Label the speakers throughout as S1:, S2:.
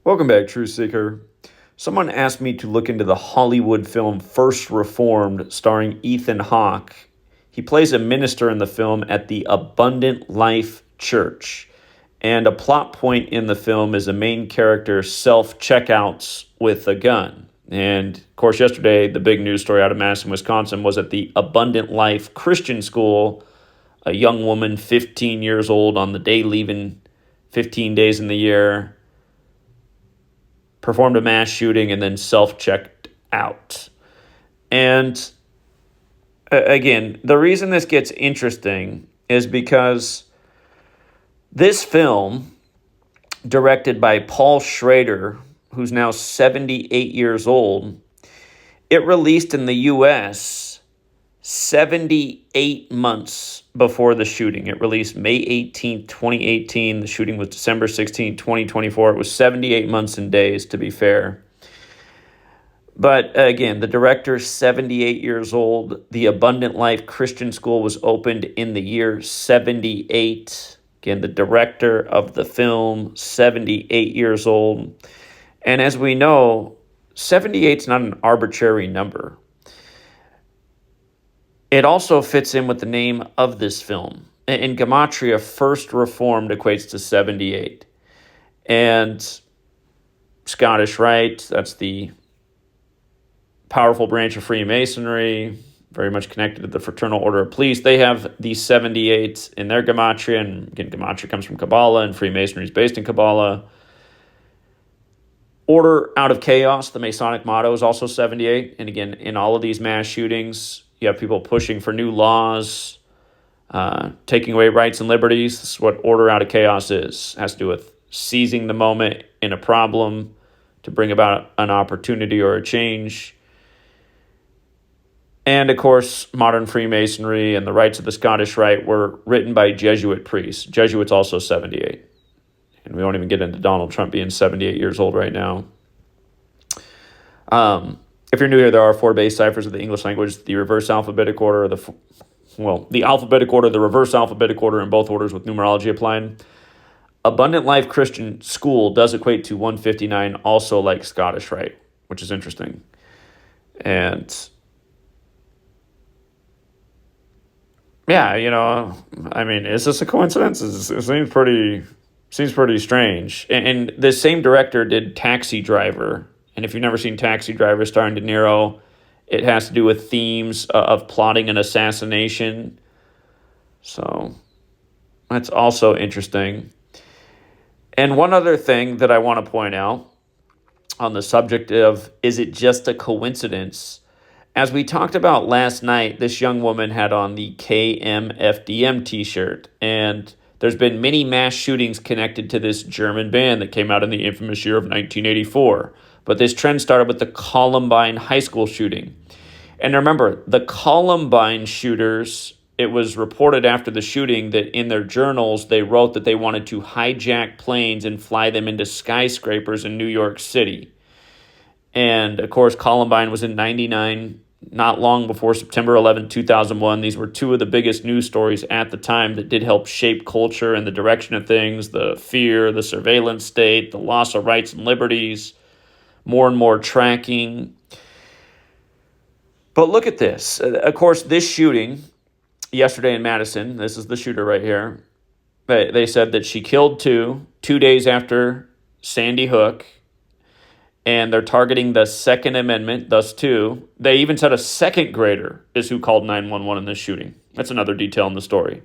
S1: Welcome back, Truth Seeker. Someone asked me to look into the Hollywood film First Reformed, starring Ethan Hawke. He plays a minister in the film at the Abundant Life Church. And a plot point in the film is a main character self-checkouts with a gun. And, of course, yesterday, the big news story out of Madison, Wisconsin, was at the Abundant Life Christian School. A young woman, 15 years old, on the day leaving 15 days in the year, performed a mass shooting and then self-checked out. And again, the reason this gets interesting is because this film, directed by Paul Schrader, who's now 78 years old, it released in the U.S. 78 months before the shooting. It released May 18th, 2018. The shooting was December 16th, 2024. It was 78 months and days, to be fair. But again, the director, 78 years old. The Abundant Life Christian School was opened in the year 78. Again, the director of the film, 78 years old. And as we know, 78 is not an arbitrary number. It also fits in with the name of this film. In Gematria, First Reformed equates to 78. And Scottish Rite, that's the powerful branch of Freemasonry, very much connected to the Fraternal Order of Police. They have the 78 in their Gematria, and again, Gematria comes from Kabbalah, and Freemasonry is based in Kabbalah. Order out of chaos, the Masonic motto, is also 78. And again, in all of these mass shootings, you have people pushing for new laws, taking away rights and liberties. This is what order out of chaos is. It has to do with seizing the moment in a problem to bring about an opportunity or a change. And, of course, modern Freemasonry and the rites of the Scottish Rite were written by Jesuit priests. Jesuits also 78. And we won't even get into Donald Trump being 78 years old right now. If you're new here, there are four base ciphers of the English language: the reverse alphabetic order, the alphabetic order, the reverse alphabetic order, and both orders with numerology applied. Abundant Life Christian School does equate to 159, also like Scottish Rite, which is interesting. And yeah, I mean, is this a coincidence? It seems pretty strange. And the same director did Taxi Driver. And if you've never seen Taxi Driver starring De Niro, it has to do with themes of plotting an assassination. So that's also interesting. And one other thing that I want to point out on the subject of, is it just a coincidence? As we talked about last night, this young woman had on the KMFDM t-shirt, and there's been many mass shootings connected to this German band that came out in the infamous year of 1984. But this trend started with the Columbine high school shooting. And remember, the Columbine shooters, it was reported after the shooting that in their journals, they wrote that they wanted to hijack planes and fly them into skyscrapers in New York City. And, of course, Columbine was in 99, not long before September 11, 2001. These were two of the biggest news stories at the time that did help shape culture and the direction of things: the fear, the surveillance state, the loss of rights and liberties, more and more tracking. But look at this. Of course, this shooting yesterday in Madison, this is the shooter right here. They said that she killed 2 days after Sandy Hook. And they're targeting the Second Amendment, thus 2. They even said a second grader is who called 911 in this shooting. That's another detail in the story.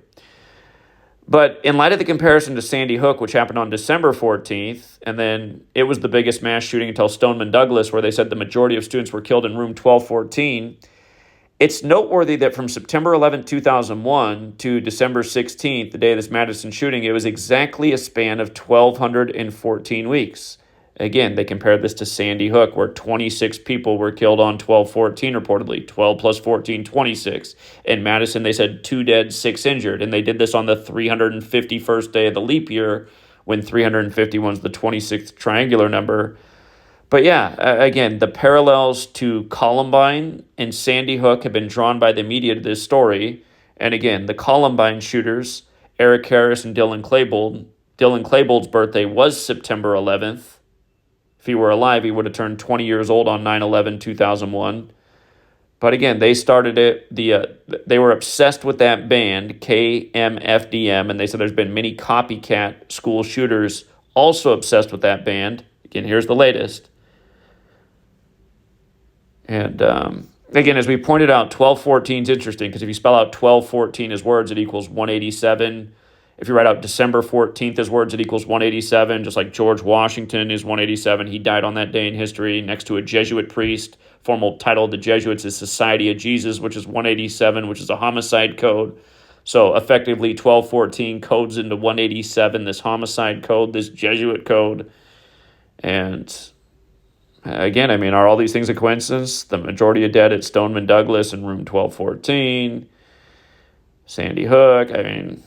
S1: But in light of the comparison to Sandy Hook, which happened on December 14th, and then it was the biggest mass shooting until Stoneman Douglas, where they said the majority of students were killed in room 1214, it's noteworthy that from September 11, 2001 to December 16th, the day of this Madison shooting, it was exactly a span of 1,214 weeks. Again, they compared this to Sandy Hook, where 26 people were killed on 12/14 reportedly. 12 plus 14, 26. In Madison, they said 2 dead, 6 injured. And they did this on the 351st day of the leap year, when 351 is the 26th triangular number. But yeah, again, the parallels to Columbine and Sandy Hook have been drawn by the media to this story. And again, the Columbine shooters, Eric Harris and Dylan Klebold. Dylan Klebold's birthday was September 11th. If he were alive, he would have turned 20 years old on 9/11/2001. But again, they started it. They were obsessed with that band, KMFDM, and they said there's been many copycat school shooters also obsessed with that band. Again, here's the latest. And again, as we pointed out, 1214 is interesting because if you spell out 1214 as words, it equals 187. If you write out December 14th as words, it equals 187, just like George Washington is 187. He died on that day in history next to a Jesuit priest. Formal title of the Jesuits is Society of Jesus, which is 187, which is a homicide code. So effectively, 1214 codes into 187, this homicide code, this Jesuit code. And again, I mean, are all these things a coincidence? The majority of dead at Stoneman Douglas in room 1214. Sandy Hook, I mean,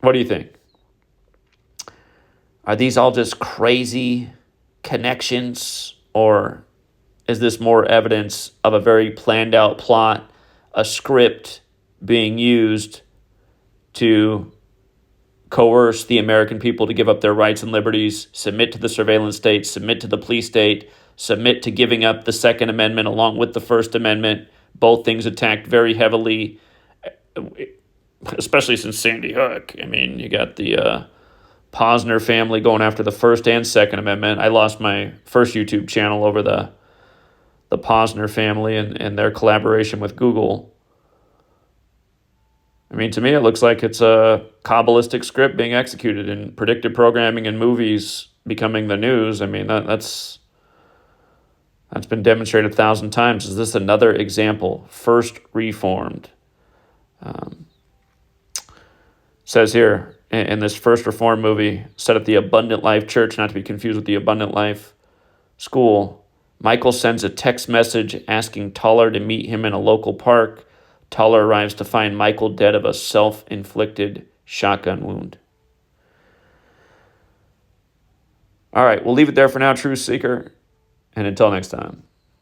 S1: what do you think? Are these all just crazy connections, or is this more evidence of a very planned out plot, a script being used to coerce the American people to give up their rights and liberties, submit to the surveillance state, submit to the police state, submit to giving up the Second Amendment along with the First Amendment, both things attacked very heavily, especially since Sandy Hook. I mean, you got the Posner family going after the First and Second Amendment. I lost my first YouTube channel over the Posner family and their collaboration with Google. I mean, to me, it looks like it's a Kabbalistic script being executed in predictive programming and movies becoming the news. I mean, that's been demonstrated 1,000 times. Is this another example? First Reformed. Says here, in this First Reformed movie, set at the Abundant Life Church, not to be confused with the Abundant Life School, Michael sends a text message asking Toller to meet him in a local park. Toller arrives to find Michael dead of a self-inflicted shotgun wound. All right, we'll leave it there for now, Truth Seeker, and until next time.